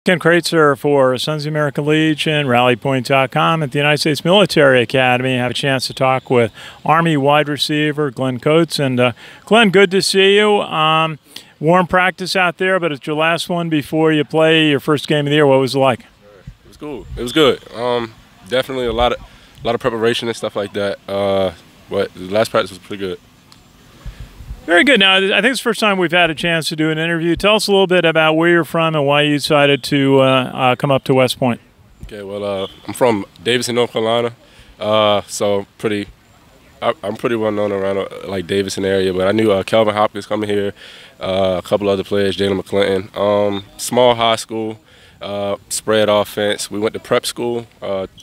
Ken Kraetzer for Sons of the American Legion, RallyPoint.com at the United States Military Academy. I have a chance to talk with Army wide receiver Glen Coates. And Glen, good to see you. Warm practice out there, but it's your last one before you play your first game of the year. What was it like? It was cool. It was good. Definitely a lot of preparation and stuff like that. But the last practice was pretty good. Very good. Now, I think it's the first time we've had a chance to do an interview. Tell us a little bit about where you're from and why you decided to come up to West Point. Okay, well, I'm from Davidson, North Carolina, so I'm pretty well known around like Davidson area. But I knew Kelvin Hopkins coming here, a couple other players, Jalen McClinton. Small high school, spread offense. We went to prep school,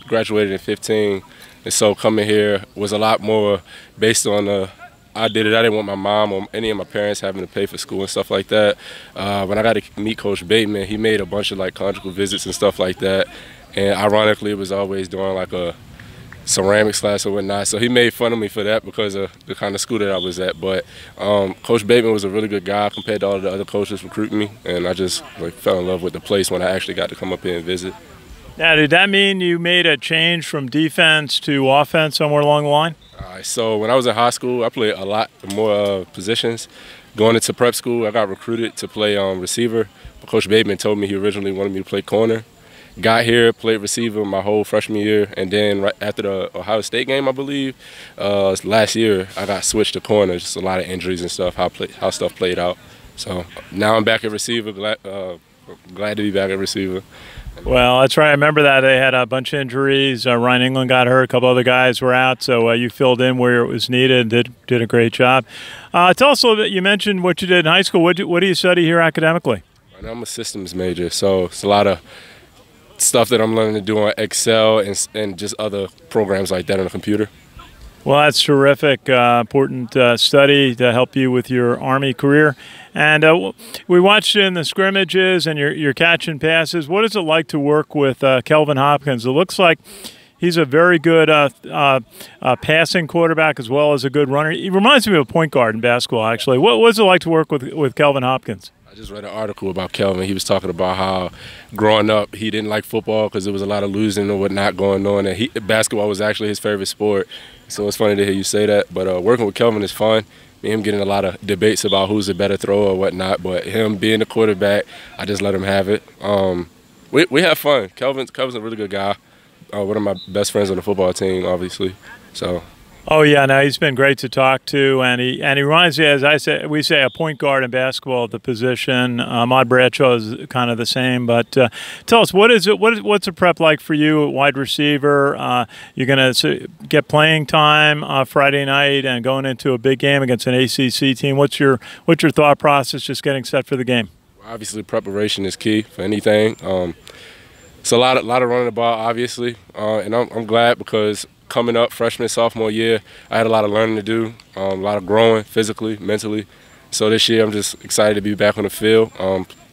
graduated in 15, and so coming here was a lot more based on I didn't want my mom or any of my parents having to pay for school and stuff like that. When I got to meet Coach Bateman, he made a bunch of like conjugal visits and stuff like that. And ironically, it was always during like a ceramics class or whatnot. So he made fun of me for that because of the kind of school that I was at. But Coach Bateman was a really good guy compared to all the other coaches recruiting me. And I just like fell in love with the place when I actually got to come up here and visit. Now, did that mean you made a change from defense to offense somewhere along the line? So when I was in high school, I played a lot more positions. Going into prep school, I got recruited to play receiver. But Coach Bateman told me he originally wanted me to play corner. Got here, played receiver my whole freshman year, and then right after the Ohio State game, I believe, last year, I got switched to corner. Just a lot of injuries and stuff, how stuff played out. So now I'm back at receiver. Glad to be back at receiver. Well, that's right. I remember that they had a bunch of injuries. Ryan England got hurt. A couple other guys were out, so you filled in where it was needed. Did a great job. Tell us a little bit. You mentioned what you did in high school. What do you study here academically? I'm a systems major, so it's a lot of stuff that I'm learning to do on Excel and just other programs like that on the computer. Well, that's terrific. Important study to help you with your Army career. And we watched you in the scrimmages and your catching passes. What is it like to work with Kelvin Hopkins? It looks like he's a very good passing quarterback as well as a good runner. He reminds me of a point guard in basketball, actually. What was it like to work with Kelvin Hopkins? I just read an article about Kelvin. He was talking about how growing up he didn't like football because there was a lot of losing and whatnot going on, and basketball was actually his favorite sport. So it's funny to hear you say that. But working with Kelvin is fun. Me and him getting a lot of debates about who's a better thrower or whatnot. But him being the quarterback, I just let him have it. We have fun. Kelvin's a really good guy. One of my best friends on the football team, obviously. So. Oh yeah, no, he's been great to talk to, and he reminds me, as I say, we say a point guard in basketball at the position. Ahmad Bradshaw is kind of the same, but tell us, what's a prep like for you at wide receiver? You're going to get playing time Friday night and going into a big game against an ACC team. What's your thought process just getting set for the game? Obviously, preparation is key for anything. It's a lot of running the ball, obviously, and I'm glad because coming up freshman, sophomore year, I had a lot of learning to do, a lot of growing physically, mentally. So this year I'm just excited to be back on the field,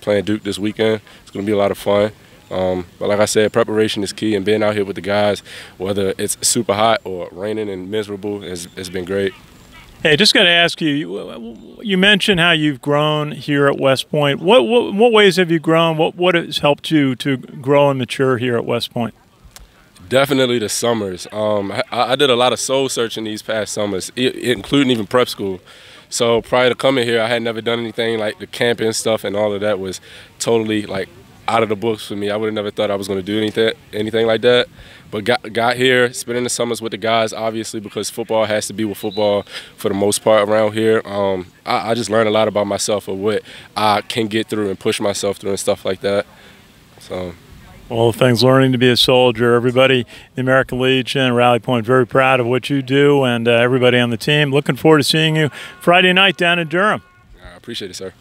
playing Duke this weekend. It's going to be a lot of fun. But like I said, preparation is key, and being out here with the guys, whether it's super hot or raining and miserable, it's been great. Hey, just got to ask you, you mentioned how you've grown here at West Point. What ways have you grown? What has helped you to grow and mature here at West Point? Definitely the summers. I did a lot of soul searching these past summers, including even prep school. So prior to coming here, I had never done anything like the camping stuff, and all of that was totally like out of the books for me. I would have never thought I was going to do anything like that. But got here, spending the summers with the guys, obviously, because football has to be with football for the most part around here. I just learned a lot about myself of what I can get through and push myself through and stuff like that. So. All the things, learning to be a soldier. Everybody, the American Legion, Rally Point, very proud of what you do, and everybody on the team. Looking forward to seeing you Friday night down in Durham. I appreciate it, sir.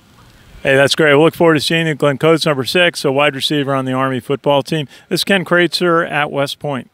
Hey, that's great. We'll look forward to seeing you. Glen Coates, number 6, a wide receiver on the Army football team. This is Ken Kraetzer at West Point.